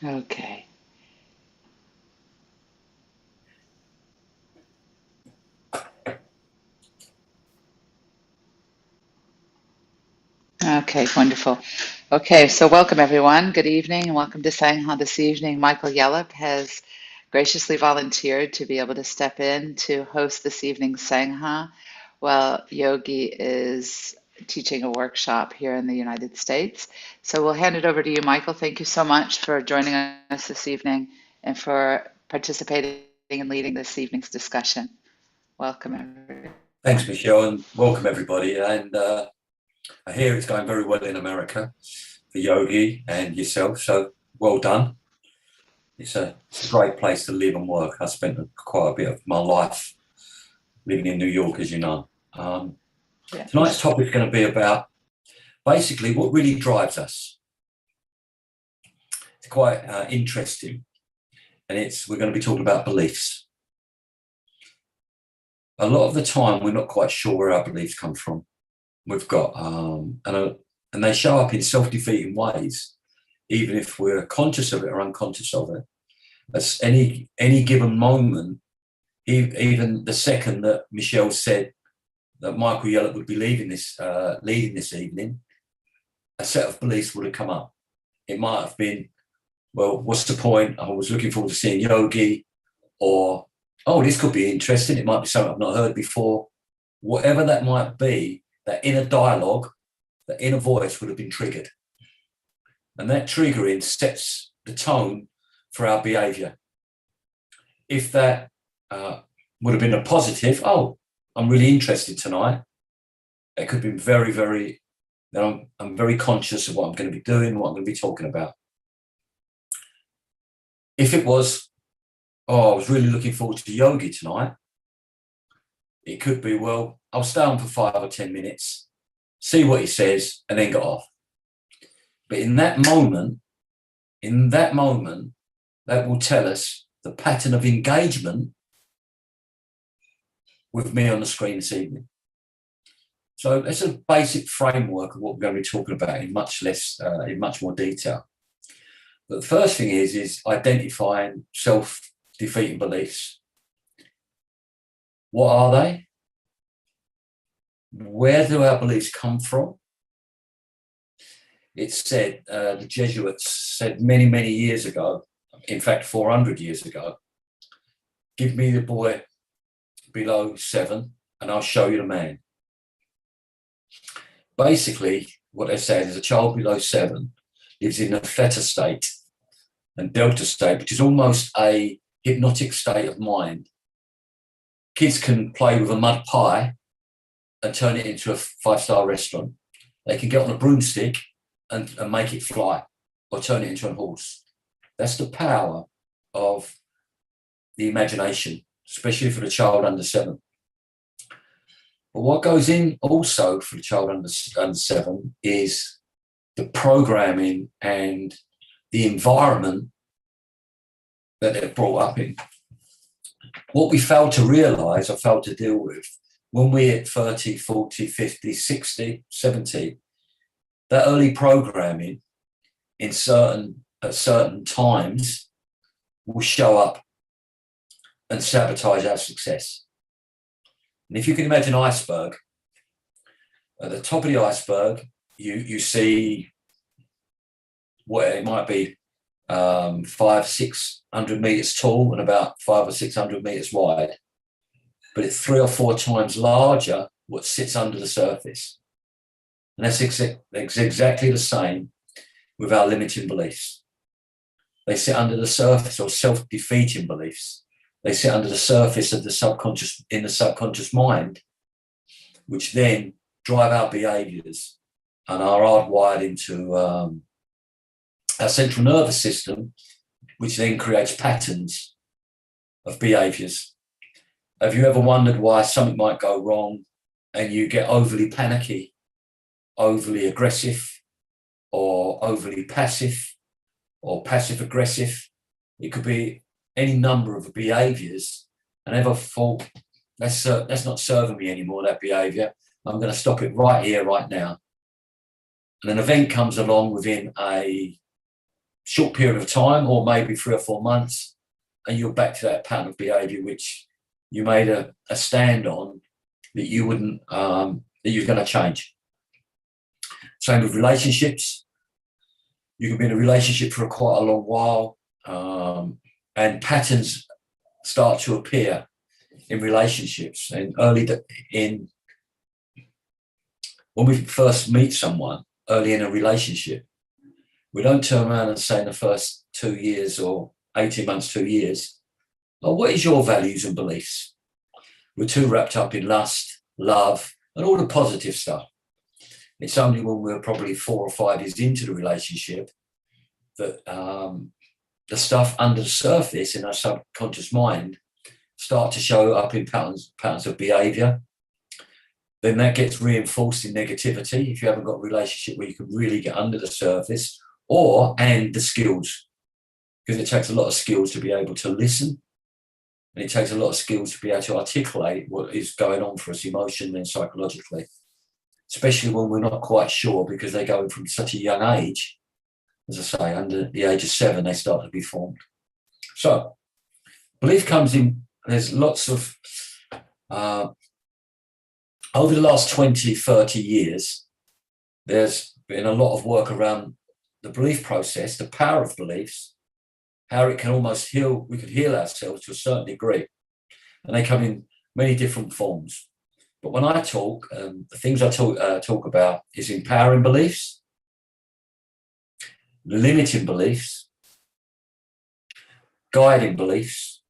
Okay. Okay, wonderful. Okay, so welcome everyone. Good evening and welcome to Sangha this evening. Michael Yellop has graciously volunteered to be able to step in to host this evening's Sangha while Yogi is teaching a workshop here in the United States. So we'll hand it over to you, Michael. Thank you so much for joining us this evening and for participating and leading this evening's discussion. Welcome, Thanks, everyone. Michelle, and welcome everybody. And I hear it's going very well in America for Yogi and yourself, so well done. It's a great place to live and work. I spent quite a bit of my life living in New York, as you know. Tonight's topic is going to be about basically what really drives us. It's quite interesting, and we're going to be talking about beliefs. A lot of the time, we're not quite sure where our beliefs come from. We've got, and they show up in self-defeating ways, even if we're conscious of it or unconscious of it. At any given moment, even the second that Michelle said that Michael Yellop would be leading this evening, a set of beliefs would have come up. It might have been, well, what's the point? I was looking forward to seeing Yogi, or, oh, this could be interesting. It might be something I've not heard before. Whatever that might be, that inner dialogue, that inner voice would have been triggered. And that triggering sets the tone for our behavior. If that would have been a positive, oh, I'm really interested tonight, it could be very, very, then I'm very conscious of what I'm going to be doing, what I'm going to be talking about. If it was, oh, I was really looking forward to Yogi tonight, it could be, well, I'll stay on for 5 or 10 minutes, see what he says, and then get off. But in that moment, that will tell us the pattern of engagement with me on the screen this evening. So that's a basic framework of what we're going to be talking about in much more detail. But the first thing is identifying self-defeating beliefs. What are they? Where do our beliefs come from? It's said, the Jesuits said many, many years ago, in fact, 400 years ago, give me the boy below 7 and I'll show you the man. Basically, what they're saying is a child below 7 lives in a theta state and delta state, which is almost a hypnotic state of mind. Kids can play with a mud pie and turn it into a 5-star restaurant. They can get on a broomstick and make it fly, or turn it into a horse. That's the power of the imagination, especially for the child under 7. But what goes in also for the child under 7 is the programming and the environment that they're brought up in. What we fail to realise or fail to deal with when we're at 30, 40, 50, 60, 70, that early programming at certain times will show up and sabotage our success. And if you can imagine an iceberg, at the top of the iceberg, you see what it might be 500-600 meters tall and about 500 or 600 meters wide, but it's 3 or 4 times larger what sits under the surface. And that's exactly the same with our limiting beliefs. They sit under the surface, or self-defeating beliefs. They sit under the surface of the subconscious mind, which then drive our behaviors and are hardwired into our central nervous system, which then creates patterns of behaviors. Have you ever wondered why something might go wrong and you get overly panicky, overly aggressive, or overly passive, or passive aggressive? It could be any number of behaviors, and ever thought, that's not serving me anymore, that behavior. I'm going to stop it right here, right now. And an event comes along within a short period of time, or maybe 3 or 4 months, and you're back to that pattern of behaviour which you made a stand on that you wouldn't, that you're going to change. Same with relationships. You can be in a relationship for quite a long while, and patterns start to appear in relationships. And when we first meet someone early in a relationship, we don't turn around and say in the first 2 years or 18 months, 2 years, oh, what is your values and beliefs? We're too wrapped up in lust, love, and all the positive stuff. It's only when we're probably 4 or 5 years into the relationship that the stuff under the surface in our subconscious mind start to show up in patterns of behaviour. Then that gets reinforced in negativity if you haven't got a relationship where you can really get under the surface, and the skills, because it takes a lot of skills to be able to listen, and it takes a lot of skills to be able to articulate what is going on for us emotionally and psychologically, especially when we're not quite sure, because they're going from such a young age. As I say, under the age of 7, they start to be formed. So belief comes in, there's lots of, over the last 20, 30 years, there's been a lot of work around the belief process, the power of beliefs, how it can almost heal, we could heal ourselves to a certain degree. And they come in many different forms. But when I talk, the things I talk about is empowering beliefs, limiting beliefs, guiding beliefs,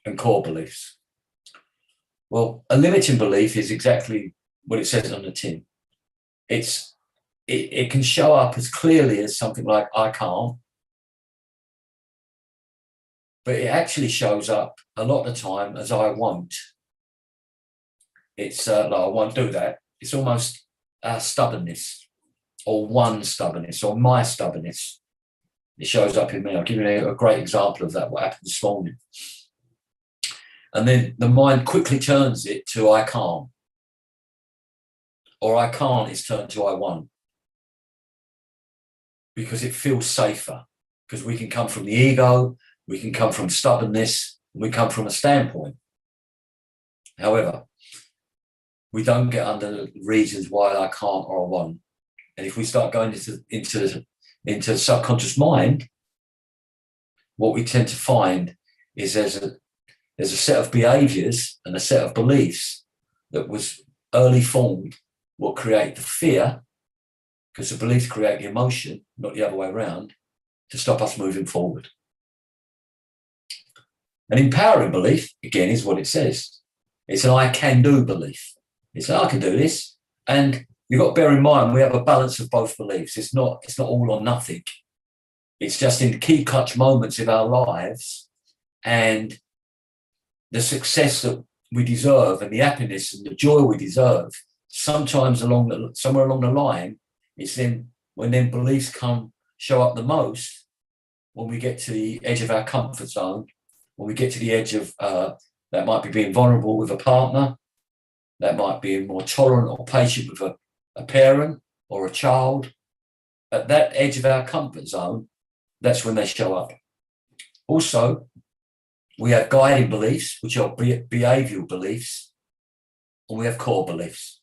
and core beliefs. Well, a limiting belief is exactly what it says on the tin. It can show up as clearly as something like I can't, but it actually shows up a lot of the time as I won't. It's like, I won't do that. It's almost stubbornness, or one stubbornness, or my stubbornness. It shows up in me. I'll give you a great example of that, what happened this morning. And then the mind quickly turns it to I can't. Or I can't is turned to I won't. Because it feels safer. Because we can come from the ego, we can come from stubbornness, we come from a standpoint. However, we don't get under the reasons why I can't or I won't. And if we start going into the subconscious mind, what we tend to find is there's a set of behaviours and a set of beliefs that was early formed, what create the fear, because the beliefs create the emotion, not the other way around, to stop us moving forward. An empowering belief, again, is what it says. It's an I can do belief. It's I can do this. And you've got to bear in mind, we have a balance of both beliefs. It's not all or nothing. It's just in key clutch moments of our lives, and the success that we deserve and the happiness and the joy we deserve, sometimes somewhere along the line, it's then when then beliefs show up the most, when we get to the edge of our comfort zone, when we get to the edge of that might be being vulnerable with a partner, that might be more tolerant or patient with a parent or a child. At that edge of our comfort zone, that's when they show up. Also, we have guiding beliefs, which are behavioural beliefs, and we have core beliefs.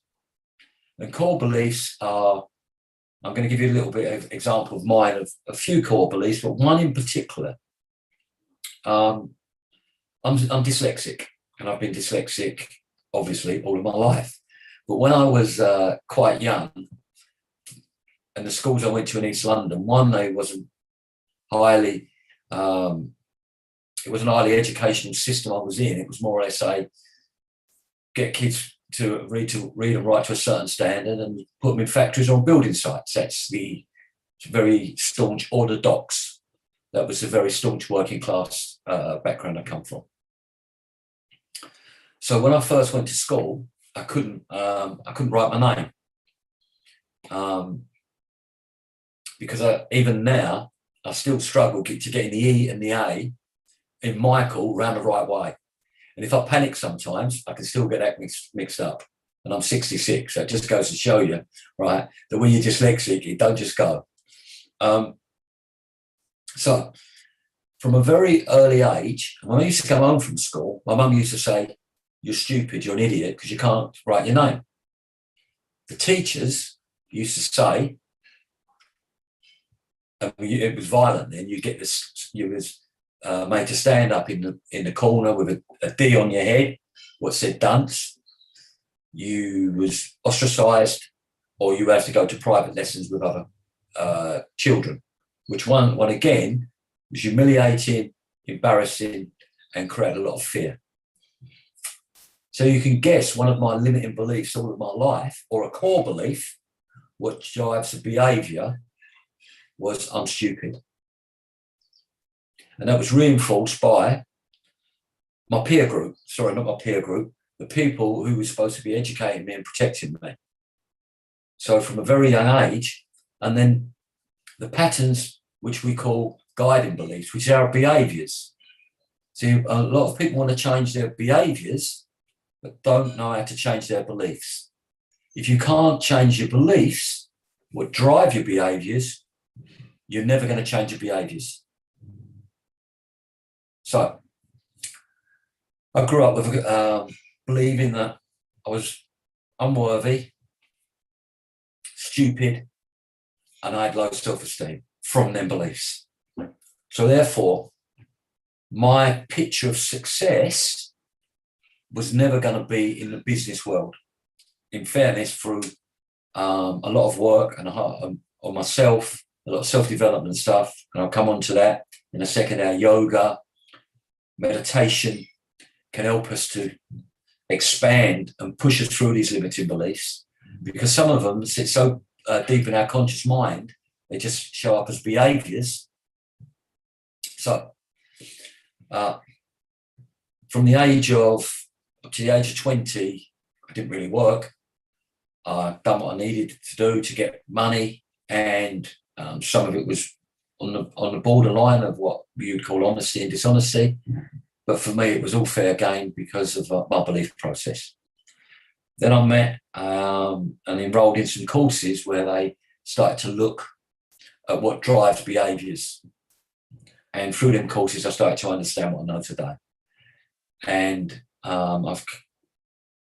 And core beliefs are, I'm going to give you a little bit of example of mine, of a few core beliefs, but one in particular. I'm dyslexic, and I've been dyslexic, obviously, all of my life. But when I was quite young, and the schools I went to in East London, one, they wasn't highly, it was an highly educational system I was in. It was more or less get kids to read and write to a certain standard and put them in factories or on building sites. That's the very staunch orthodox. That was a very staunch working class background I come from. So when I first went to school, I couldn't write my name. Because even now, I still struggle to get in the E and the A in Michael round the right way. And if I panic sometimes, I can still get that mixed up. And I'm 66, so it just goes to show you, right, that when you're dyslexic, it don't just go. So from a very early age, when I used to come home from school, my mum used to say, "You're stupid, you're an idiot because you can't write your name." The teachers used to say, and it was violent then, you was made to stand up in the corner with a D on your head, what said dunce. You was ostracised, or you have to go to private lessons with other children, which one again was humiliating, embarrassing, and created a lot of fear. So you can guess one of my limiting beliefs all of my life, or a core belief, what drives the behaviour, was I'm stupid. And that was reinforced by my peer group. Sorry, not my peer group, the people who were supposed to be educating me and protecting me. So from a very young age, and then the patterns which we call guiding beliefs, which are our behaviours. See, a lot of people want to change their behaviours, but don't know how to change their beliefs. If you can't change your beliefs, what drive your behaviours, you're never going to change your behaviours. So I grew up with believing that I was unworthy, stupid, and I had low self-esteem from them beliefs. So therefore, my picture of success was never going to be in the business world. In fairness, through a lot of work and on myself, a lot of self-development stuff, and I'll come on to that in a second. Our yoga, meditation can help us to expand and push us through these limiting beliefs, because some of them sit so deep in our conscious mind, they just show up as behaviours. So from the age of up to the age of 20, I didn't really work. I done what I needed to do to get money, and some of it was on the borderline of what you'd call honesty and dishonesty. But for me, it was all fair game because of my belief process. Then I met and enrolled in some courses where they started to look at what drives behaviours. And through them courses, I started to understand what I know today. And I've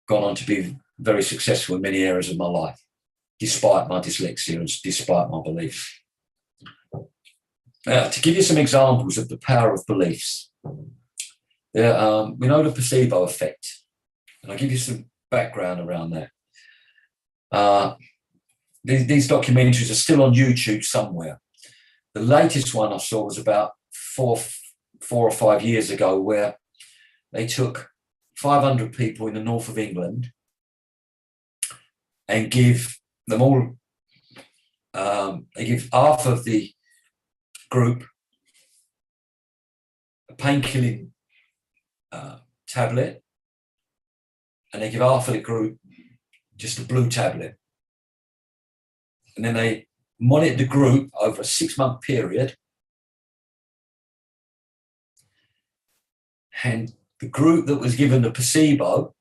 gone on to be very successful in many areas of my life, despite my dyslexia and despite my beliefs. To give you some examples of the power of beliefs, we know the placebo effect, and I'll give you some background around that. These documentaries are still on YouTube somewhere. The latest one I saw was about four or 5 years ago, where they took 500 people in the north of England and give them all, they give half of the group a painkilling tablet, and they give half of the group just a blue tablet. And then they monitored the group over a 6-month period. And the group that was given the placebo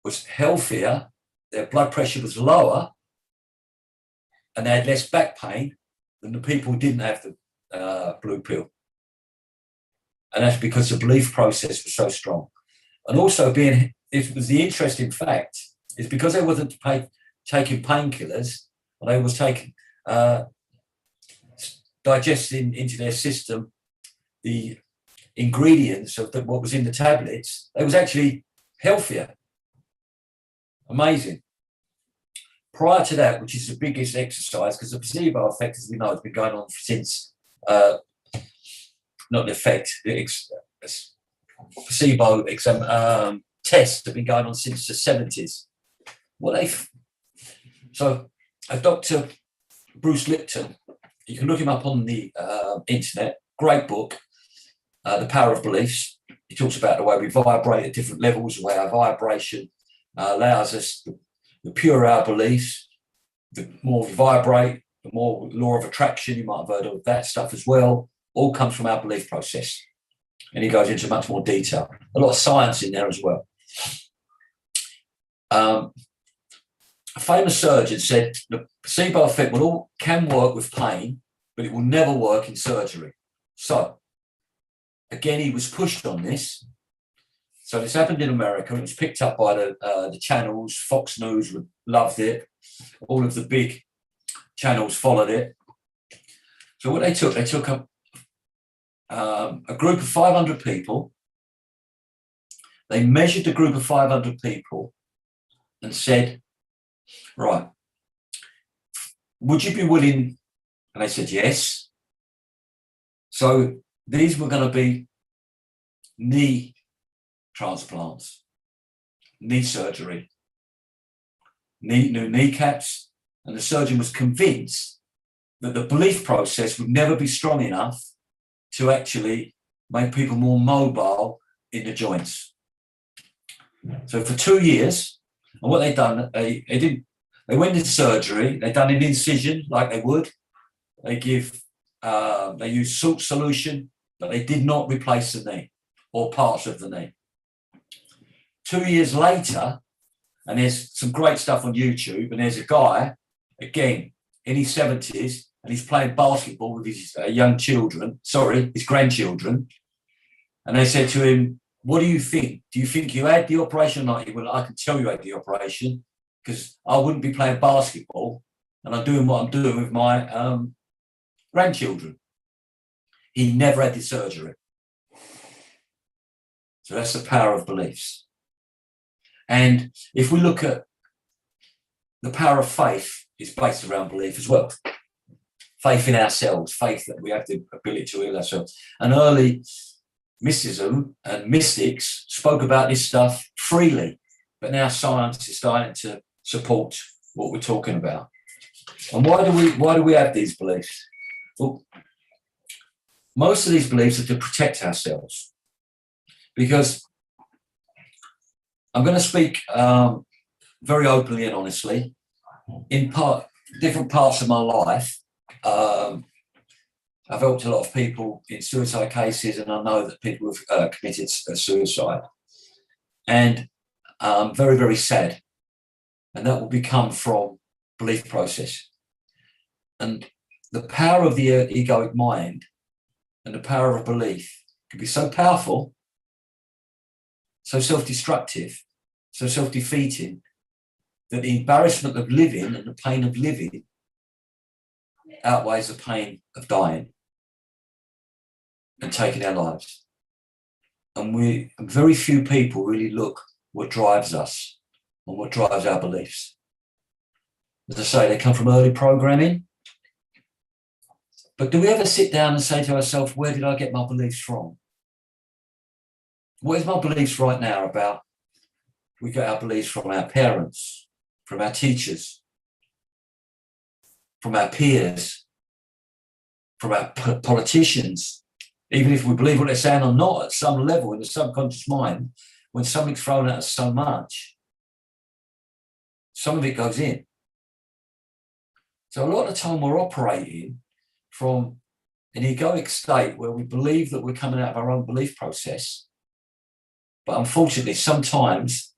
was healthier, their blood pressure was lower, and they had less back pain than the people who didn't have the blue pill. And that's because the belief process was so strong. And also, it was the interesting fact, is because they wasn't taking painkillers, and they was taking digesting into their system the ingredients of what was in the tablets, they was actually healthier. Amazing. Prior to that, which is the biggest exercise, because the placebo effect, as we know, has been going on since, not the effect, the placebo tests have been going on since the 70s. So Dr. Bruce Lipton, you can look him up on the internet, great book, The Power of Beliefs. He talks about the way we vibrate at different levels, the way our vibration allows us, the purer our beliefs, the more we vibrate, the more law of attraction, you might have heard of that stuff as well, all comes from our belief process. And he goes into much more detail. A lot of science in there as well. A famous surgeon said the placebo effect can work with pain, but it will never work in surgery. So, again, he was pushed on this. So this happened in America. It was picked up by the channels. Fox News loved it. All of the big channels followed it. So what they took a group of 500 people. They measured the group of 500 people and said, right, would you be willing? And they said, yes. So these were going to be knee transplants, knee surgery, new kneecaps. And the surgeon was convinced that the belief process would never be strong enough to actually make people more mobile in the joints. So for 2 years, and what they'd done, they went into surgery, they'd done an incision like they would. They used salt solution, but they did not replace the knee or parts of the knee. 2 years later, and there's some great stuff on YouTube, and there's a guy, again, in his 70s, and he's playing basketball with his his grandchildren. And they said to him, what do you think? Do you think you had the operation or not? He went, I can tell you had the operation because I wouldn't be playing basketball and I'm doing what I'm doing with my grandchildren. He never had the surgery. So that's the power of beliefs. And if we look at the power of faith, it's based around belief as well. Faith in ourselves, faith that we have the ability to heal ourselves. And early mysticism and mystics spoke about this stuff freely, but now science is starting to support what we're talking about. And why do we have these beliefs? Well, most of these beliefs are to protect ourselves, because I'm going to speak very openly and honestly. In different parts of my life, I've helped a lot of people in suicide cases, and I know that people have committed suicide. And I'm very, very sad. And that will become from belief process. And the power of the egoic mind and the power of belief can be so powerful, so self-destructive, so self-defeating, that the embarrassment of living and the pain of living outweighs the pain of dying and taking our lives. And very few people really look what drives us and what drives our beliefs. As I say, they come from early programming. But do we ever sit down and say to ourselves, where did I get my beliefs from? What is my beliefs right now about? We get our beliefs from our parents, from our teachers, from our peers, from our politicians. Even if we believe what they're saying or not, at some level in the subconscious mind, when something's thrown at us so much, some of it goes in. So a lot of the time we're operating from an egoic state where we believe that we're coming out of our own belief process. But unfortunately, sometimes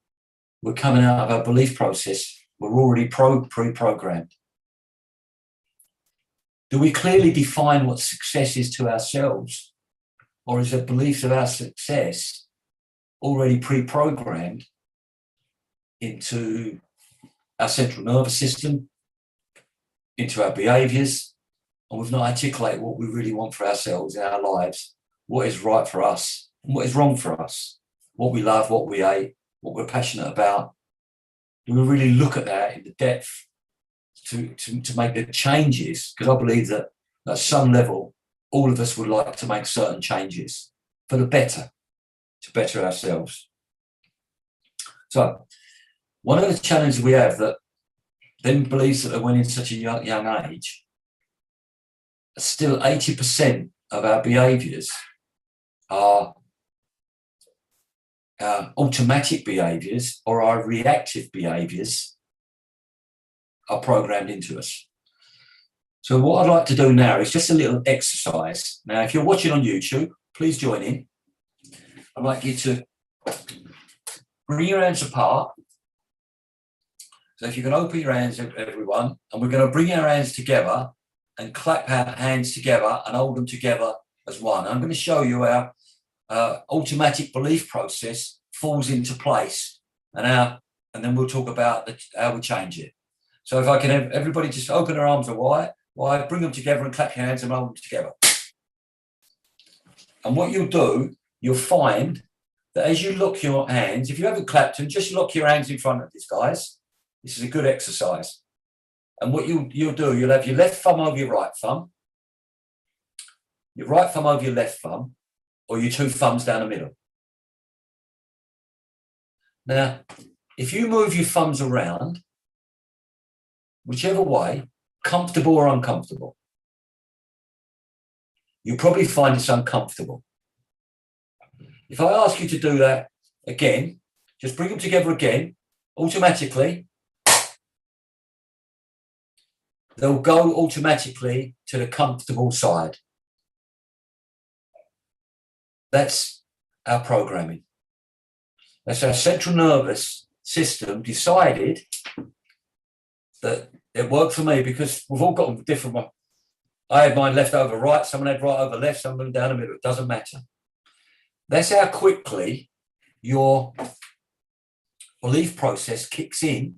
we're coming out of our belief process, we're already pre-programmed. Do we clearly define what success is to ourselves? Or is the beliefs of our success already pre-programmed into our central nervous system, into our behaviours, and we've not articulated what we really want for ourselves in our lives, what is right for us and what is wrong for us, what we love, what we hate, what we're passionate about? Do we really look at that in the depth to make the changes? Because I believe that at some level, all of us would like to make certain changes for the better, to better ourselves. So one of the challenges we have that them beliefs that when in such a young age, still 80% of our behaviours are automatic behaviours, or our reactive behaviours are programmed into us. So what I'd like to do now is just a little exercise. Now, if you're watching on YouTube, please join in. I'd like you to bring your hands apart. So if you can open your hands, everyone, and we're going to bring our hands together and clap our hands together and hold them together as one. I'm going to show you how automatic belief process falls into place, and then we'll talk about how we change it. So if I can have everybody just open their arms wide, bring them together and clap your hands and hold them together. And what you'll do, you'll find that as you lock your hands, if you haven't clapped them, just lock your hands in front of this, guys. This is a good exercise. And what you'll do, you'll have your left thumb over your right thumb over your left thumb, or your two thumbs down the middle. Now, if you move your thumbs around, whichever way, comfortable or uncomfortable, you'll probably find it's uncomfortable. If I ask you to do that again, just bring them together again, automatically, they'll go automatically to the comfortable side. That's our programming. That's our central nervous system decided that it worked for me, because we've all got different ones. I had mine left over right, someone had right over left, someone down the middle. It doesn't matter. That's how quickly your belief process kicks in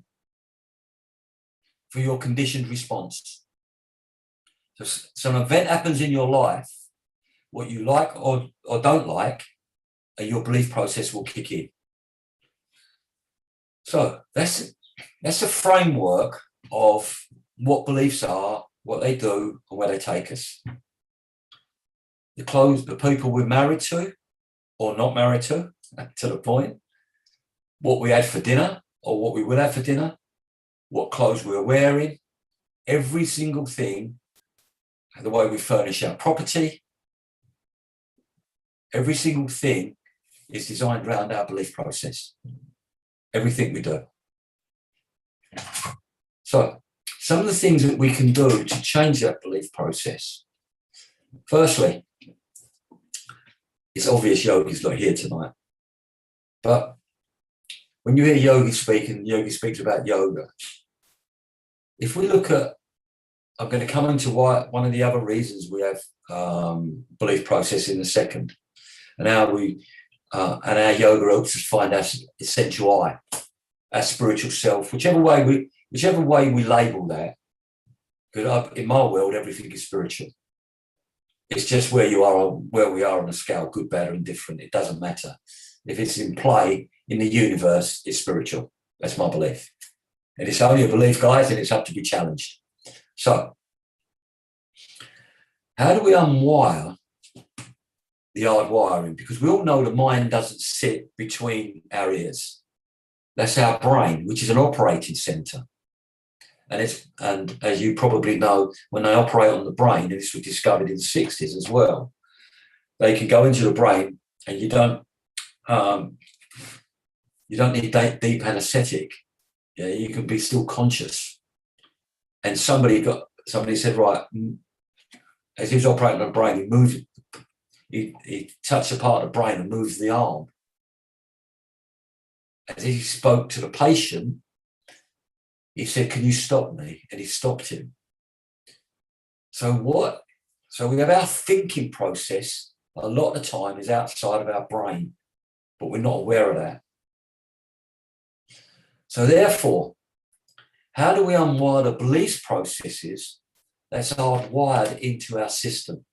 for your conditioned response. So an event happens in your life, what you like or don't like, and your belief process will kick in. So that's a framework of what beliefs are, what they do, and where they take us. The people we're married to or not married to the point, what we had for dinner or what we will have for dinner, what clothes we're wearing, every single thing, the way we furnish our property, every single thing is designed around our belief process. Everything we do. So, some of the things that we can do to change that belief process. Firstly, it's obvious Yogi's not here tonight, but when you hear Yogi speak and Yogi speaks about yoga, if we look at, I'm going to come into one of the other reasons we have belief process in a second, and how our yoga helps us find our essential I, our spiritual self, whichever way we label that. Because in my world, everything is spiritual. It's just where we are on the scale, good, bad, or indifferent. It doesn't matter. If it's in play in the universe, it's spiritual. That's my belief. And it's only a belief, guys, and it's up to be challenged. So, how do we unwire the hard wiring? Because we all know the mind doesn't sit between our ears. That's our brain, which is an operating center. And as you probably know, when they operate on the brain, and this was discovered in the 60s as well, they can go into the brain, and you don't need deep anesthetic. Yeah, you can be still conscious. And somebody said, right, as he was operating on the brain, he moved. He touched a part of the brain and moved the arm. As he spoke to the patient, he said, "Can you stop me?" And he stopped him. So we have our thinking process a lot of the time is outside of our brain, but we're not aware of that. So therefore, how do we unwire the belief processes that's hardwired into our system?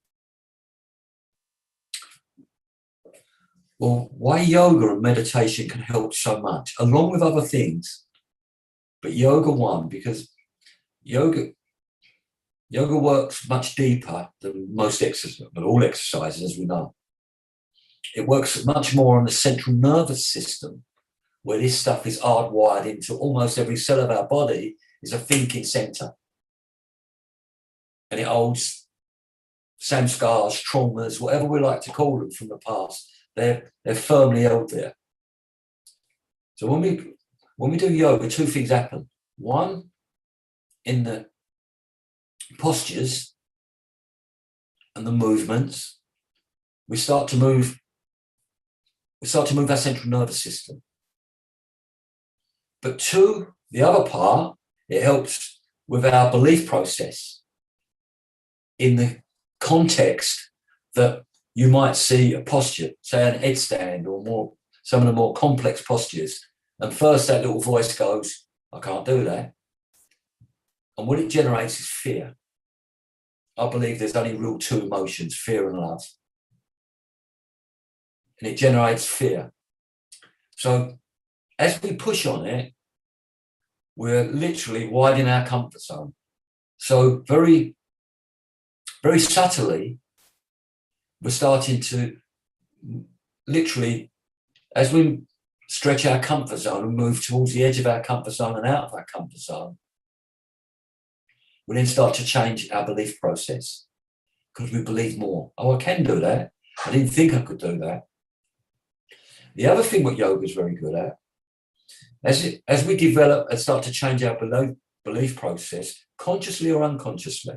Well, why yoga and meditation can help so much, along with other things, but yoga one, because yoga works much deeper than most exercises, but all exercises, as we know. It works much more on the central nervous system, where this stuff is hardwired into almost every cell of our body is a thinking center. And it holds samskars, traumas, whatever we like to call them from the past. They're firmly held there. So when we do yoga, two things happen. One, in the postures and the movements, we start to move our central nervous system. But two, the other part, it helps with our belief process. in the context that you might see a posture, say an headstand or more, some of the more complex postures. And first that little voice goes, I can't do that. And what it generates is fear. I believe there's only real two emotions, fear and love. And it generates fear. So as we push on it, we're literally widening our comfort zone. So very, very subtly, we're starting to literally, as we stretch our comfort zone and move towards the edge of our comfort zone and out of our comfort zone, we then start to change our belief process because we believe more. Oh, I can do that. I didn't think I could do that. The other thing what yoga is very good at, as we develop and start to change our belief process, consciously or unconsciously,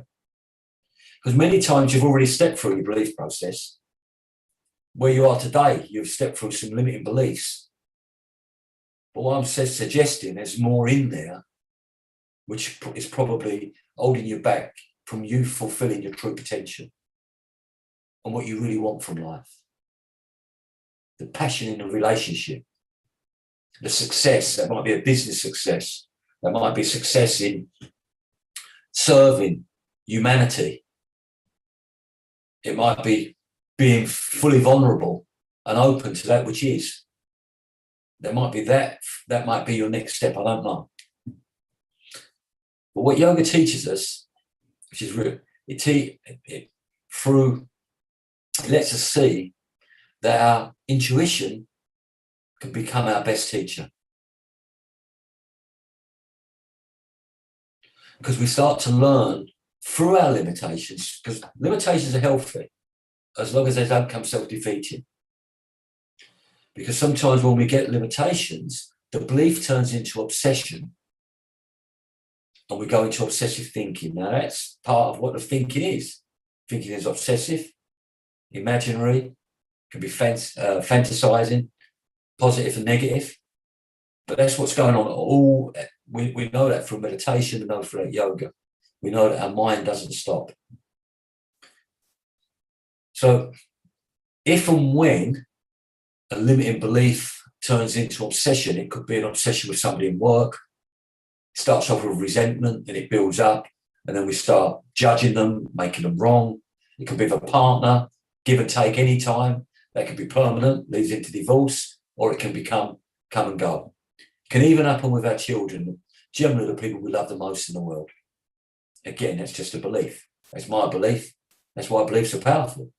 because many times you've already stepped through your belief process. Where you are today, you've stepped through some limiting beliefs. But what I'm suggesting, there's more in there, which is probably holding you back from you fulfilling your true potential and what you really want from life. The passion in a relationship, the success, that might be a business success, that might be success in serving humanity. It might be being fully vulnerable and open to that which is. There might be that might be your next step, I don't know. But what yoga teaches us, which is real, it lets us see that our intuition can become our best teacher. Because we start to learn through our limitations, because limitations are healthy as long as they don't come self-defeating. Because sometimes when we get limitations, the belief turns into obsession and we go into obsessive thinking. Now that's part of what the thinking is. Thinking is obsessive, imaginary, can be fantasizing, positive and negative. But that's what's going on. We know that from meditation and know from yoga. We know that our mind doesn't stop. So if and when a limiting belief turns into obsession, it could be an obsession with somebody in work. It starts off with resentment and it builds up, and then we start judging them, making them wrong. It could be with a partner, give and take any time. That could be permanent, leads into divorce, or it can become come and go. It can even happen with our children, generally the people we love the most in the world. Again, that's just a belief. That's my belief. That's why beliefs are powerful.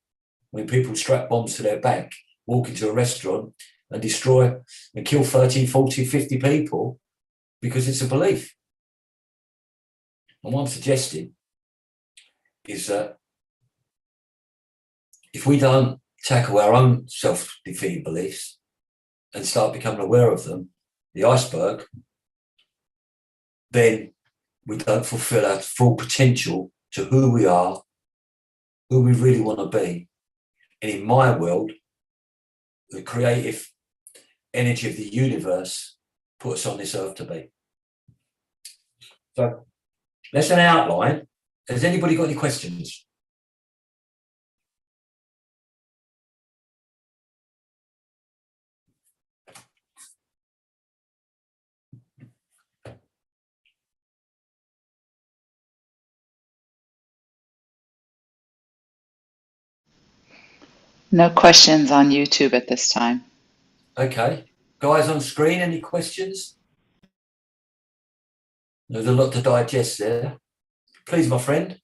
When people strap bombs to their back, walk into a restaurant and destroy and kill 30, 40, 50 people because it's a belief. And what I'm suggesting is that if we don't tackle our own self-defeating beliefs and start becoming aware of them, the iceberg, then we don't fulfill our full potential to who we are, who we really want to be. And in my world, the creative energy of the universe put us on this earth to be. So that's an outline. Has anybody got any questions? No questions on YouTube at this time. Okay. Guys on screen, any questions? There's a lot to digest there. Please, my friend.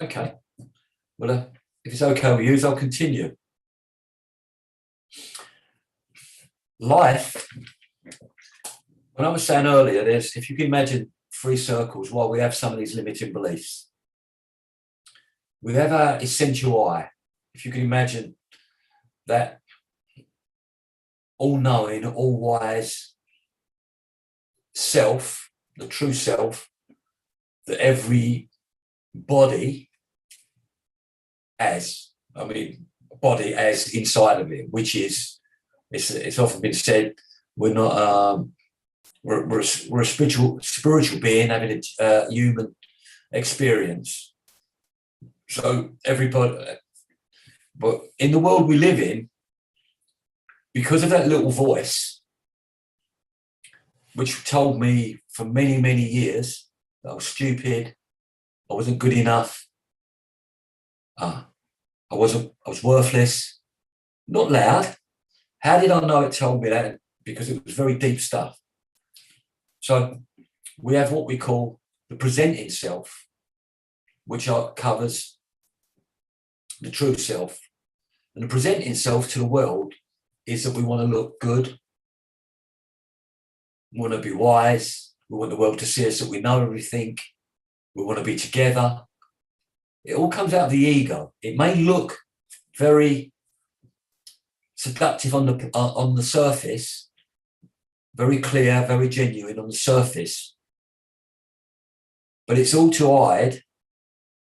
Okay. Well, if it's okay with you, I'll continue. Life, when I was saying earlier, if you can imagine 3 circles while we have some of these limiting beliefs. We have our essential I. If you can imagine that all-knowing, all-wise self, the true self, that every body has, body as inside of it, which is It's often been said we're not we're a spiritual being having a human experience. So everybody, but in the world we live in, because of that little voice, which told me for many, many years that I was stupid, I wasn't good enough, I was worthless, not loud. How did I know it told me that? Because it was very deep stuff. So we have what we call the presenting self, which covers the true self. And the presenting self to the world is that we want to look good, we want to be wise, we want the world to see us that we know everything, we want to be together. It all comes out of the ego. It may look very seductive on the surface, very clear, very genuine on the surface, but it's all to hide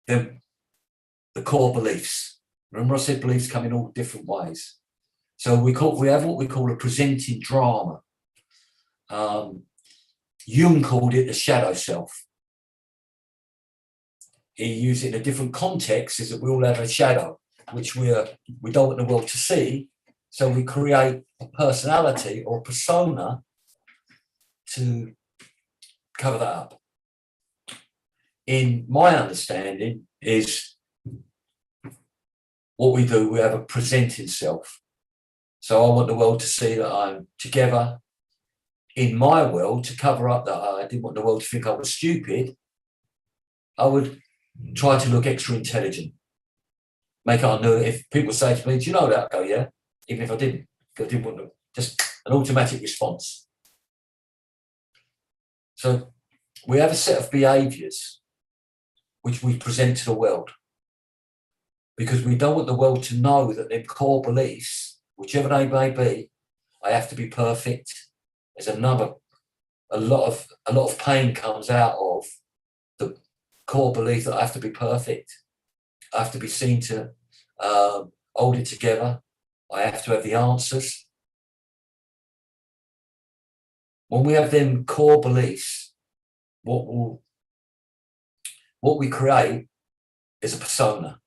the core beliefs. Remember I said beliefs come in all different ways. So we have what we call a presenting drama. Jung called it the shadow self. He used it in a different context, is that we all have a shadow, which we don't want the world to see. So we create a personality or a persona to cover that up. In my understanding is what we do, we have a presenting self. So I want the world to see that I'm together. In my world, to cover up that I didn't want the world to think I was stupid, I would try to look extra intelligent. Make it unknown. If people say to me, do you know that? I go, yeah, even if I didn't want to, just an automatic response. So we have a set of behaviours which we present to the world because we don't want the world to know that them core beliefs, whichever they may be, I have to be perfect. There's a lot of pain comes out of the core belief that I have to be perfect. I have to be seen to hold it together. I have to have the answers. When we have them core beliefs, what we create is a persona,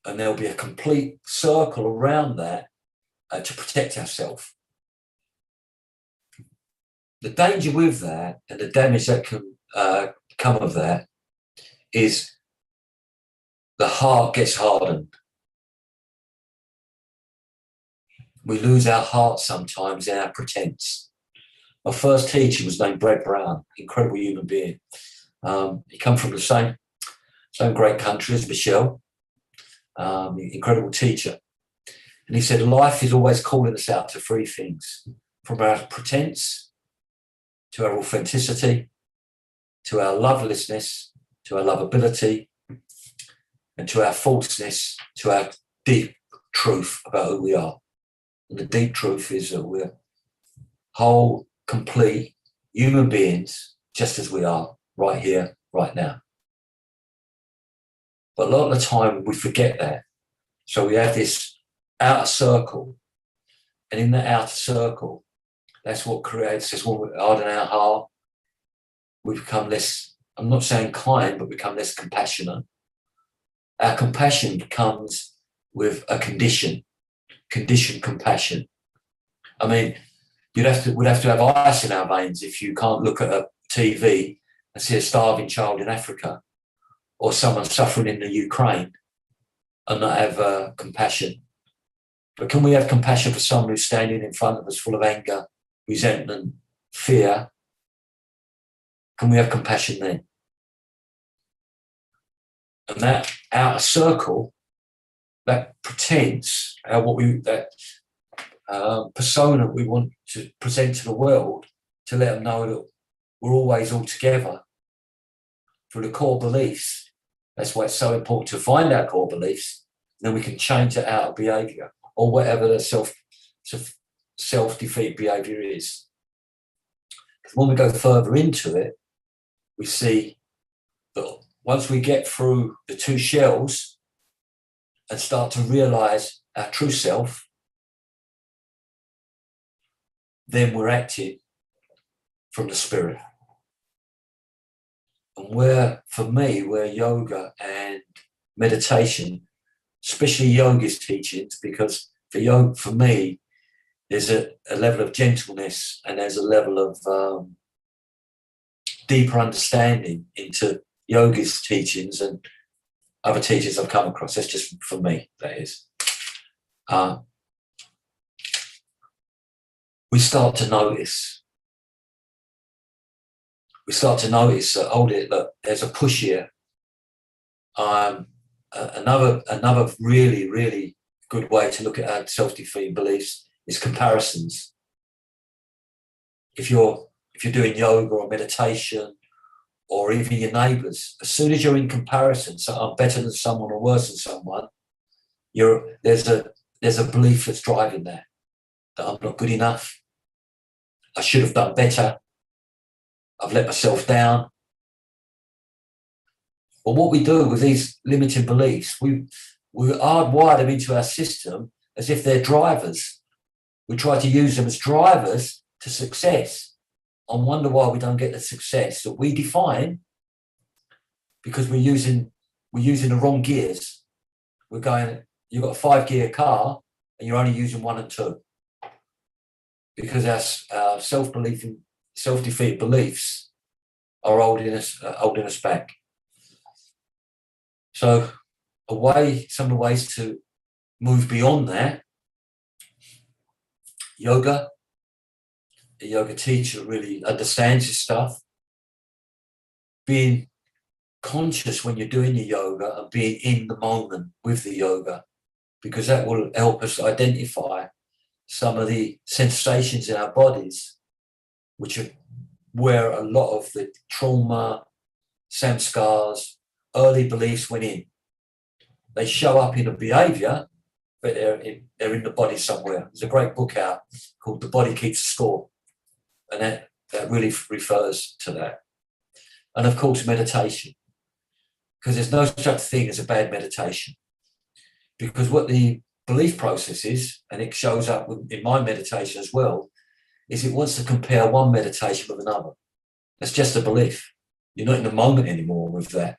and there'll be a complete circle around that to protect ourselves. The danger with that and the damage that can come of that is the heart gets hardened. We lose our heart sometimes in our pretense. My first teacher was named Brad Brown, incredible human being. He come from the same great country as Michelle, incredible teacher. And he said, life is always calling us out to three things: from our pretense, to our authenticity, to our lovelessness, to our lovability, and to our falseness, to our deep truth about who we are. And the deep truth is that we're whole, complete human beings, just as we are right here, right now. But a lot of the time we forget that. So we have this outer circle, and in the outer circle, that's what creates this. When we harden our heart, we become less, I'm not saying kind, but become less compassionate. Our compassion comes with a conditioned compassion. I mean, we'd have to have ice in our veins if you can't look at a TV and see a starving child in Africa or someone suffering in the Ukraine and not have compassion. But can we have compassion for someone who's standing in front of us full of anger, resentment, fear? Can we have compassion then? And that outer circle, that pretense, that persona we want to present to the world, to let them know that we're always all together through the core beliefs. That's why it's so important to find our core beliefs, then we can change that outer behaviour or whatever the self-defeat behaviour is. Because when we go further into it, we see that once we get through the two shells and start to realise our true self, then we're acting from the spirit. And where, for me, where yoga and meditation, especially yoga's teachings, because for me, there's a level of gentleness and there's a level of deeper understanding into yoga's teachings and other teachers I've come across. That's just for me, that is. We start to notice. Look, there's a push here. Another really, really good way to look at our self-defeating beliefs is comparisons. If you're doing yoga or meditation, or even your neighbours, as soon as you're in comparison, so I'm better than someone or worse than someone, there's a belief that's driving that I'm not good enough. I should have done better. I've let myself down. But what we do with these limiting beliefs, we hardwire them into our system as if they're drivers. We try to use them as drivers to success. I wonder why we don't get the success that we define, because we're using the wrong gears. We're going, you've got a 5-gear car and you're only using 1 and 2. Because our self-defeated beliefs are holding us back. So some of the ways to move beyond that, yoga, a yoga teacher really understands your stuff, being conscious when you're doing your yoga and being in the moment with the yoga, because that will help us identify some of the sensations in our bodies, which are where a lot of the trauma, samskars, early beliefs went in. They show up in a behaviour, but they're in the body somewhere. There's a great book out called The Body Keeps Score, and that really refers to that. And of course, meditation, because there's no such thing as a bad meditation. Because what the belief process is, and it shows up in my meditation as well, is it wants to compare one meditation with another. That's just a belief. You're not in the moment anymore with that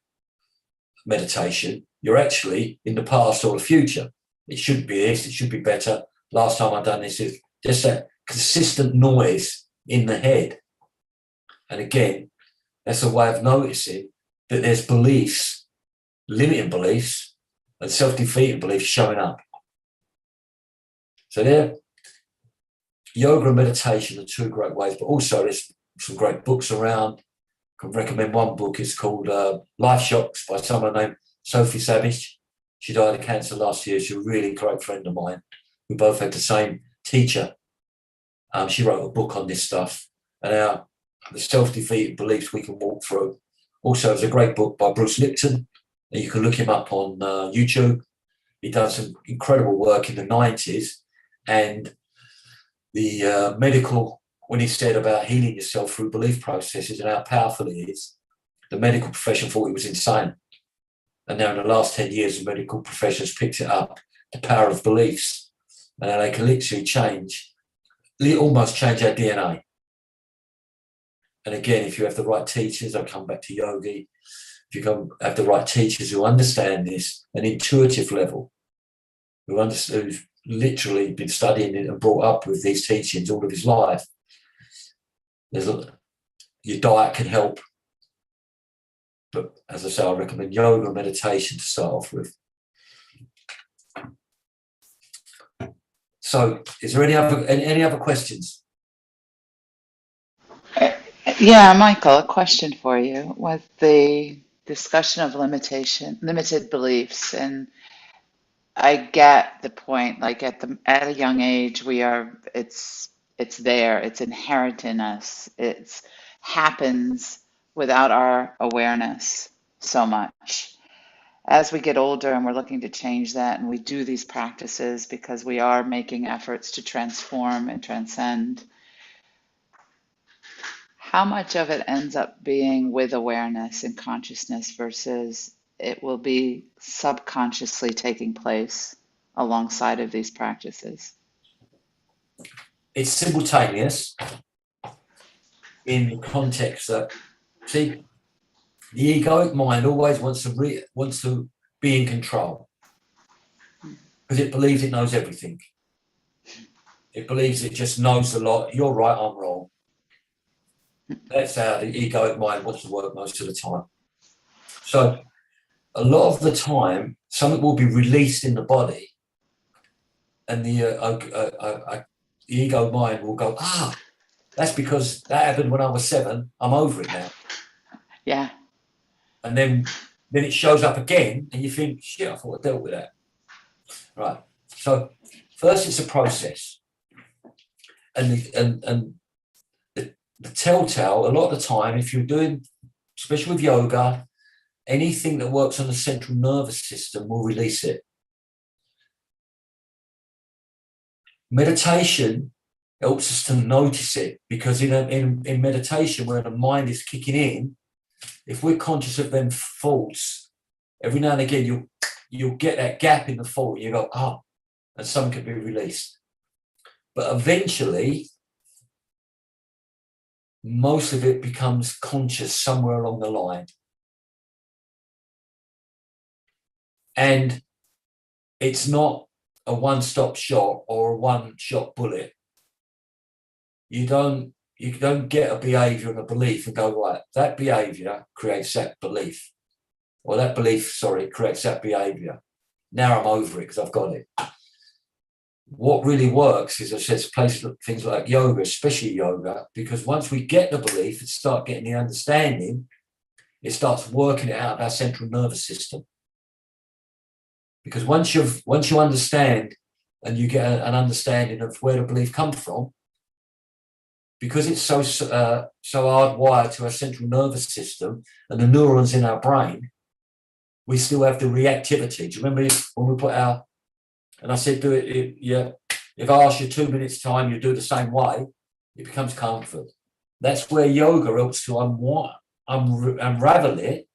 meditation. You're actually in the past or the future. It should be this, it should be better. Last time I've done this, is just that consistent noise in the head. And again, that's a way of noticing that there's beliefs, limiting beliefs, and self-defeating beliefs showing up. So there, yoga and meditation are 2 great ways, but also there's some great books around. I can recommend one book. It's called Life Shocks by someone named Sophie Savage. She died of cancer last year. She's a really great friend of mine. We both had the same teacher. She wrote a book on this stuff and the self-defeated beliefs we can walk through. Also, there's a great book by Bruce Lipton, and you can look him up on YouTube. He done some incredible work in the 90s, and the medical, when he said about healing yourself through belief processes and how powerful it is, the medical profession thought he was insane. And now in the last 10 years, the medical profession has picked it up, the power of beliefs, and how they can literally almost change our DNA. And again, if you have the right teachers, I'll come back to yogi, if you have the right teachers who understand this, an intuitive level, who've literally been studying it and brought up with these teachings all of his life, your diet can help. But as I say, I recommend yoga and meditation to start off with. So is there any other questions? Yeah, Michael, a question for you. With the discussion of limited beliefs, and I get the point, like at a young age, it's there, it's inherent in us. It happens without our awareness so much. As we get older and we're looking to change that, and we do these practices because we are making efforts to transform and transcend, how much of it ends up being with awareness and consciousness versus it will be subconsciously taking place alongside of these practices? it's simultaneous in the context that, see, the egoic mind always wants to be in control because it believes it knows everything. It believes it just knows a lot. You're right, I'm wrong. That's how the egoic mind wants to work most of the time. So a lot of the time, something will be released in the body, and the ego mind will go, that's because that happened when I was 7. I'm over it now. Yeah. And then it shows up again, and you think, shit, I thought I dealt with that. Right. So first, it's a process, and the telltale. A lot of the time, if you're doing, especially with yoga, anything that works on the central nervous system will release it. Meditation helps us to notice it, because in meditation, where the mind is kicking in, if we're conscious of them thoughts, every now and again you'll get that gap in the thought. You go, and some can be released. But eventually, most of it becomes conscious somewhere along the line. And it's not a one-stop shop or a one-shot bullet. You don't get a behavior and a belief and go, right, that behavior creates that belief. Or that belief, creates that behavior. Now I'm over it because I've got it. What really works is, I said, places things like yoga, especially yoga, because once we get the belief and start getting the understanding, it starts working it out of our central nervous system. Because once you understand and you get an understanding of where the belief comes from, because it's so hardwired to our central nervous system and the neurons in our brain, we still have the reactivity. Do you remember when we put our, and I said, do it, yeah, if I ask you 2 minutes time, you do it the same way, it becomes comfort. That's where yoga helps to unravel it,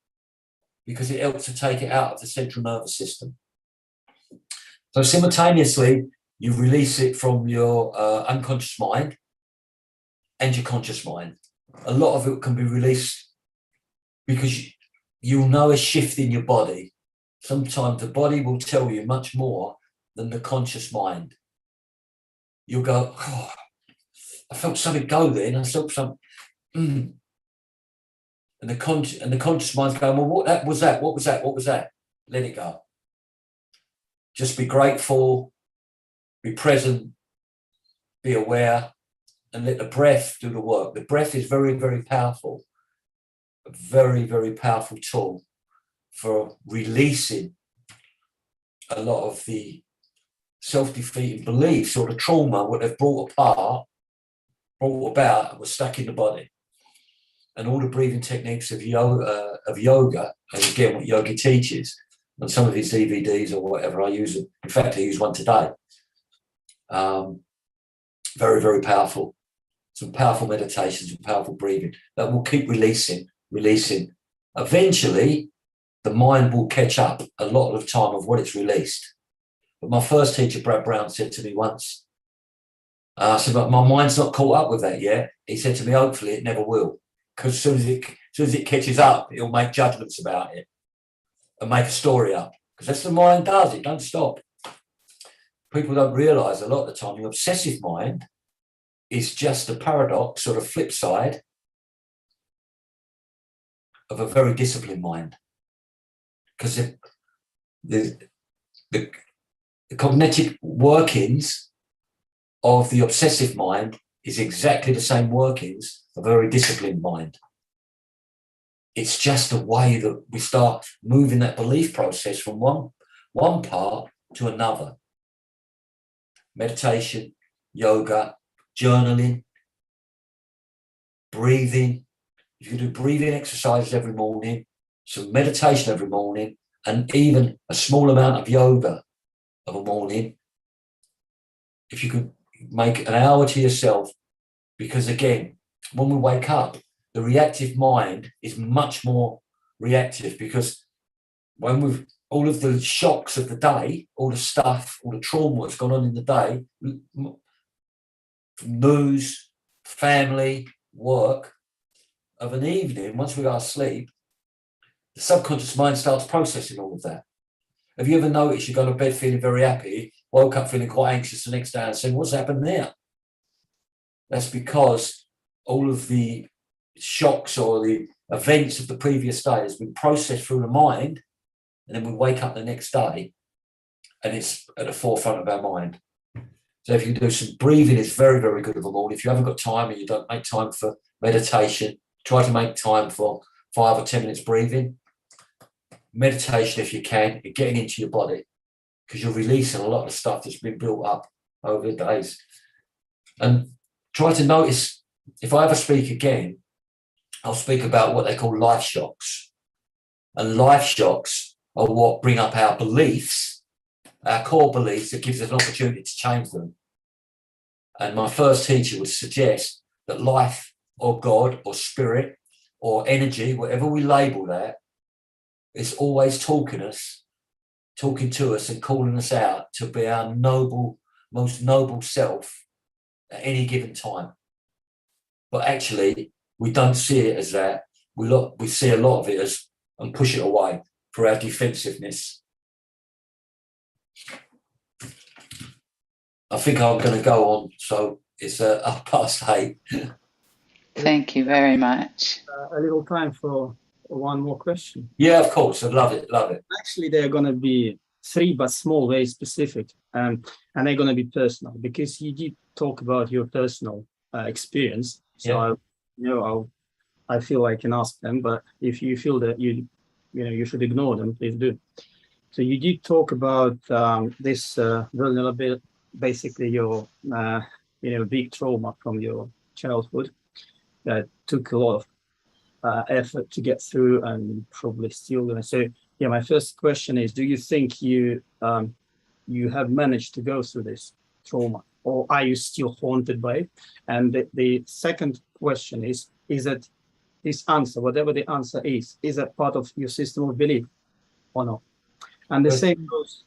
because it helps to take it out of the central nervous system. So simultaneously, you release it from your unconscious mind and your conscious mind. A lot of it can be released because you'll know a shift in your body. Sometimes the body will tell you much more than the conscious mind. You'll go, I felt something go there, and I felt something. And the conscious mind's going, well, what was that? What was that? What was that? Let it go. Just be grateful, be present, be aware, and let the breath do the work. The breath is very, very powerful. A very, very powerful tool for releasing a lot of the self-defeating beliefs or the trauma, what they've brought about, and was stuck in the body. And all the breathing techniques of yoga, and again, what yogi teaches, on some of his DVDs or whatever, I use them. In fact, I use one today. Very, very powerful. Some powerful meditations and powerful breathing that will keep releasing. Eventually, the mind will catch up a lot of the time of what it's released. But my first teacher, Brad Brown, said to me once, I said, but my mind's not caught up with that yet. He said to me, hopefully it never will. Because as soon as it catches up, it'll make judgments about it and make a story up. Because that's what the mind does. It don't stop. People don't realise a lot of the time the obsessive mind is just a paradox or a flip side of a very disciplined mind. Because the cognitive workings of the obsessive mind is exactly the same workings of a very disciplined mind. It's just a way that we start moving that belief process from one part to another. Meditation, yoga, journaling, breathing. If you do breathing exercises every morning, some meditation every morning, and even a small amount of yoga of a morning, if you could make an hour to yourself, because again, when we wake up, the reactive mind is much more reactive, because when we've all of the shocks of the day, all the stuff, all the trauma that's gone on in the day, news, family, work, of an evening, once we go to sleep, the subconscious mind starts processing all of that. Have you ever noticed you go to bed feeling very happy, woke up feeling quite anxious the next day and saying, what's happened there? That's because all of the shocks or the events of the previous day has been processed through the mind, and then we wake up the next day and it's at the forefront of our mind. So if you do some breathing, it's very, very good in the morning. If you haven't got time and you don't make time for meditation, try to make time for 5 or 10 minutes breathing. Meditation, if you can, and getting into your body, because you're releasing a lot of stuff that's been built up over the days. And try to notice, if I ever speak again, I'll speak about what they call life shocks. And life shocks are what bring up our beliefs, our core beliefs, that gives us an opportunity to change them. And my first teacher would suggest that life or God or spirit or energy, whatever we label that, is always talking to us and calling us out to be our noble, most noble self at any given time. But actually, we don't see it as that. We see a lot of it as, and push it away for our defensiveness. I think I'm going to go on, so it's 8:30. Thank you very much. A little time for one more question. Yeah, of course. I'd love it. Love it. Actually, they're going to be 3, but small, very specific. And they're going to be personal, because you did talk about your personal experience. So, yeah. I feel I can ask them, but if you feel that you should ignore them, please do. So you did talk about this vulnerability, basically your, big trauma from your childhood that took a lot of effort to get through, and probably still going to. So yeah, my first question is, do you think you have managed to go through this trauma, or are you still haunted by it? And the second question is that this answer, whatever the answer is that part of your system of belief or not? And the same goes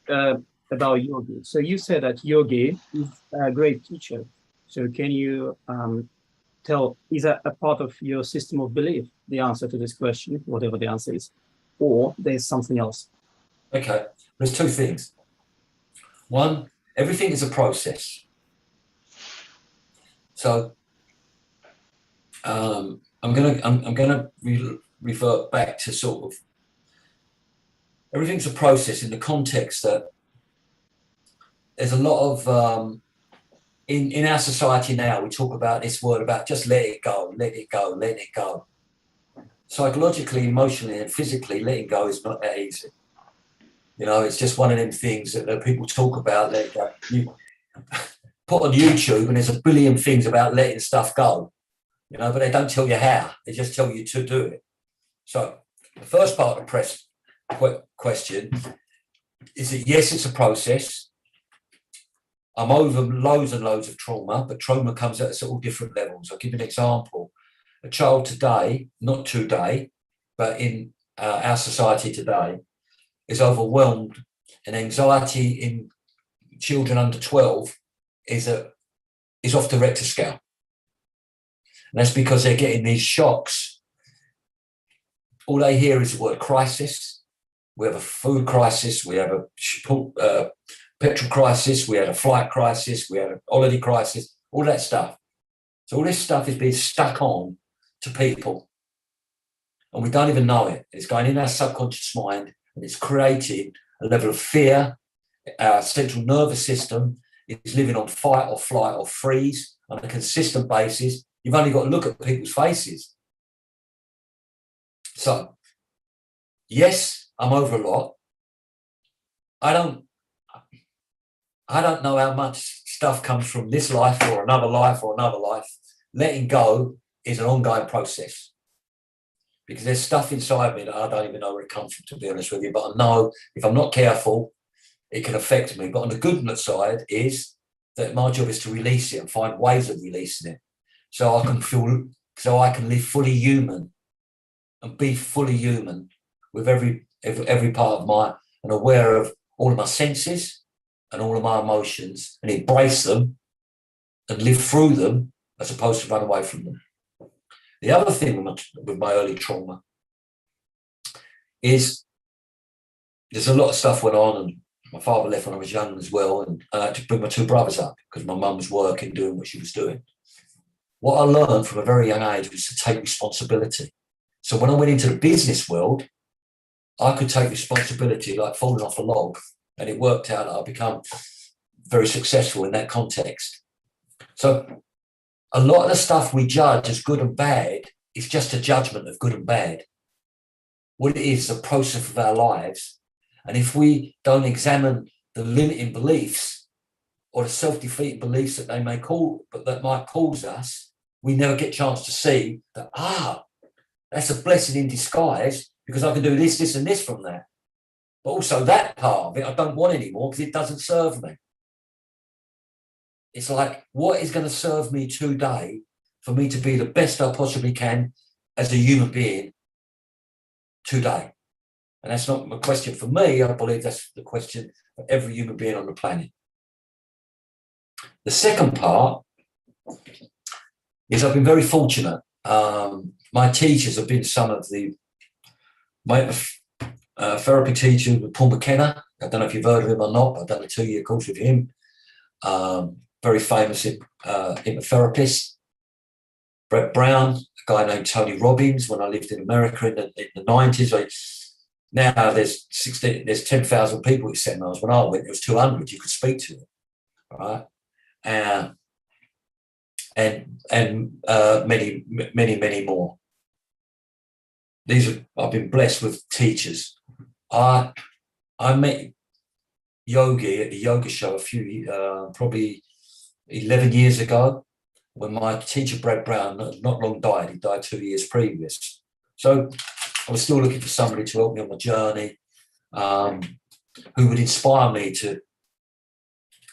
about yogi. So you said that yogi is a great teacher. So can you tell, is that a part of your system of belief, the answer to this question, whatever the answer is, or there's something else? Okay, there's 2 things. One, everything is a process. So I'm gonna revert back to sort of, everything's a process in the context that there's a lot of in our society now, we talk about this word about just let it go, let it go, let it go. Psychologically, emotionally, and physically, letting go is not that easy. It's just one of them things that people talk about. Let it go. You put on YouTube, and there's a billion things about letting stuff go. But they don't tell you how. They just tell you to do it. So the first part of the question is that, yes, it's a process. I'm over loads and loads of trauma, but trauma comes at all different levels. I'll give you an example. A child today, not today, but in our society today, is overwhelmed, and anxiety in children under 12 is off the Richter scale. And that's because they're getting these shocks. All they hear is the word crisis. We have a food crisis. We have a petrol crisis. We had a flight crisis. We had a holiday crisis. All that stuff. So all this stuff is being stuck on to people, and we don't even know it. It's going in our subconscious mind, and it's creating a level of fear. Our central nervous system is living on fight or flight or freeze on a consistent basis. You've only got to look at people's faces. So, yes, I'm over a lot. I don't know how much stuff comes from this life or another life or another life. Letting go is an ongoing process, because there's stuff inside me that I don't even know where it comes from, to be honest with you. But I know if I'm not careful, it can affect me. But on the good side is that my job is to release it and find ways of releasing it, so I can live fully human and be fully human with every part of my, and aware of all of my senses and all of my emotions, and embrace them and live through them as opposed to run away from them. The other thing with my early trauma is there's a lot of stuff went on, and my father left when I was young as well, and I had to bring my two brothers up because my mum was working, doing what she was doing. What I learned from a very young age was to take responsibility. So when I went into the business world, I could take responsibility like falling off a log, and it worked out that I'd become very successful in that context. So a lot of the stuff we judge as good and bad is just a judgment of good and bad. What it is a process of our lives. And if we don't examine the limiting beliefs or the self-defeating beliefs that they may that might cause us, we never get a chance to see that, that's a blessing in disguise because I can do this, this, and this from that. But also that part of it I don't want anymore because it doesn't serve me. It's like, what is going to serve me today for me to be the best I possibly can as a human being today? And that's not a question for me. I believe that's the question for every human being on the planet. The second part is I've been very fortunate. My teachers have been some of my therapy teacher, Paul McKenna. I don't know if you've heard of him or not, but I've done a 2-year course with him. Very famous hypnotherapist. Brett Brown, a guy named Tony Robbins. When I lived in America in the 90s, now there's 10,000 people at seminars. When I went, there was 200 you could speak to, right? And many, many, many more. I've been blessed with teachers. I met Yogi at the yoga show probably 11 years ago, when my teacher, Brad Brown, not long died. He died 2 years previous. So I was still looking for somebody to help me on my journey, who would inspire me to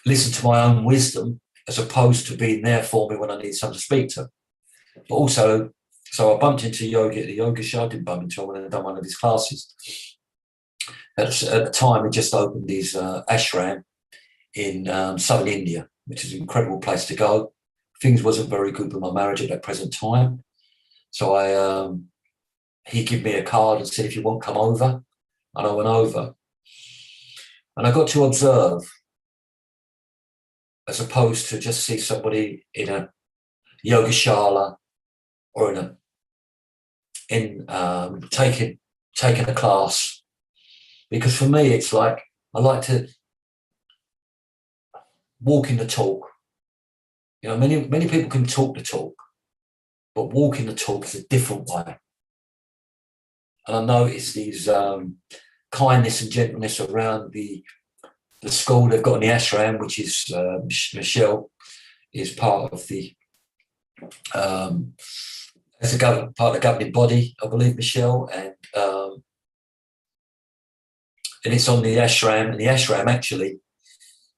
listen to my own wisdom as opposed to being there for me when I need someone to speak to. But also, so I bumped into Yogi at the yoga show. I didn't bump into him when I'd done one of his classes. At the time, he just opened his ashram in southern India, which is an incredible place to go. Things wasn't very good with my marriage at that present time. So he gave me a card and said, if you want, come over. And I went over. And I got to observe, as opposed to just see somebody in a yoga shala or taking a class. Because for me, it's like, I like to walking the talk. You know, many people can talk the talk, but walking the talk is a different way. And I noticed these kindness and gentleness around the school they've got in the ashram, which is Michelle is part of the as a part of the governing body, I believe, Michelle, and it's on the ashram, and the ashram actually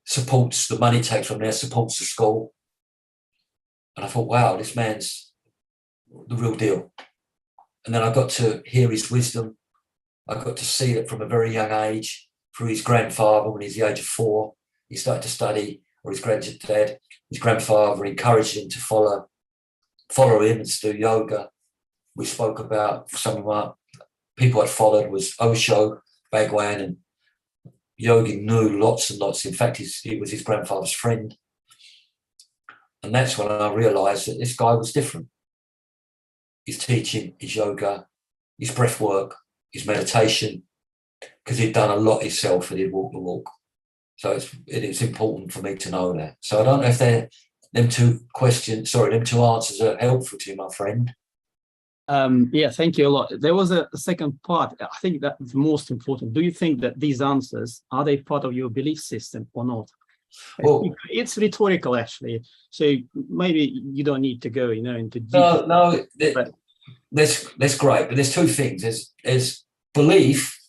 supports the money it takes from there, supports the school. And I thought, wow, this man's the real deal. And then I got to hear his wisdom. I got to see that from a very young age, through his grandfather. When he's the age of 4, he started to study, or his granddad. His grandfather encouraged him to follow him and to do yoga. We spoke about some of our people I'd followed was Osho, Bhagwan, and Yogi knew lots and lots. In fact, he was his grandfather's friend. And that's when I realised that this guy was different. His teaching, his yoga, his breath work, his meditation, because he'd done a lot himself and he'd walked the walk. So it's important for me to know that. So I don't know if them two answers are helpful to you, my friend. Yeah, thank you a lot. There was a second part. I think that's most important. Do you think that these answers, are they part of your belief system or not? Well, it's rhetorical, actually. So maybe you don't need to go, into detail. No, that's great. But there's two things. There's belief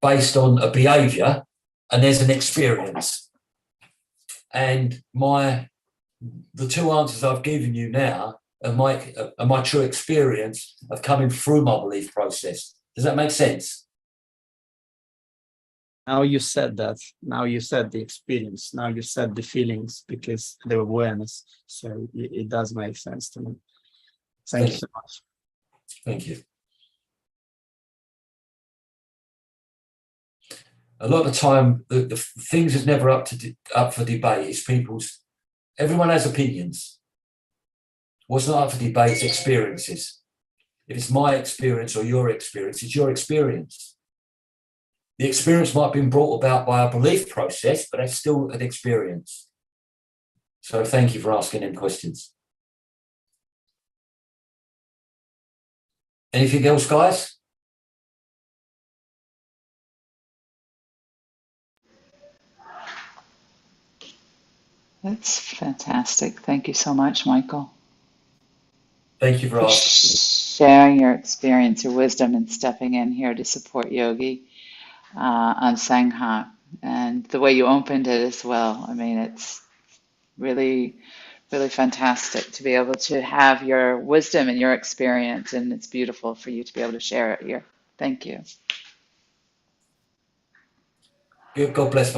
based on a behaviour, and there's an experience. And the two answers I've given you now are my true experience of coming through my belief process. Does that make sense? Now you said that. Now you said the experience. Now you said the feelings because the awareness. So it does make sense to me. Thank you so much. Thank you. A lot of the time, the things is never up for debate. It's people's. Everyone has opinions. What's not up for debate is experiences. If it's my experience or your experience, it's your experience. The experience might have been brought about by a belief process, but that's still an experience. So thank you for asking them questions. Anything else, guys? That's fantastic. Thank you so much, Michael, Thank you for for asking. sharing your experience, your wisdom, and stepping in here to support Yogi on Sangha. And the way you opened it as well. I mean, it's really, really fantastic to be able to have your wisdom and your experience, and it's beautiful for you to be able to share it here. Thank you. God bless.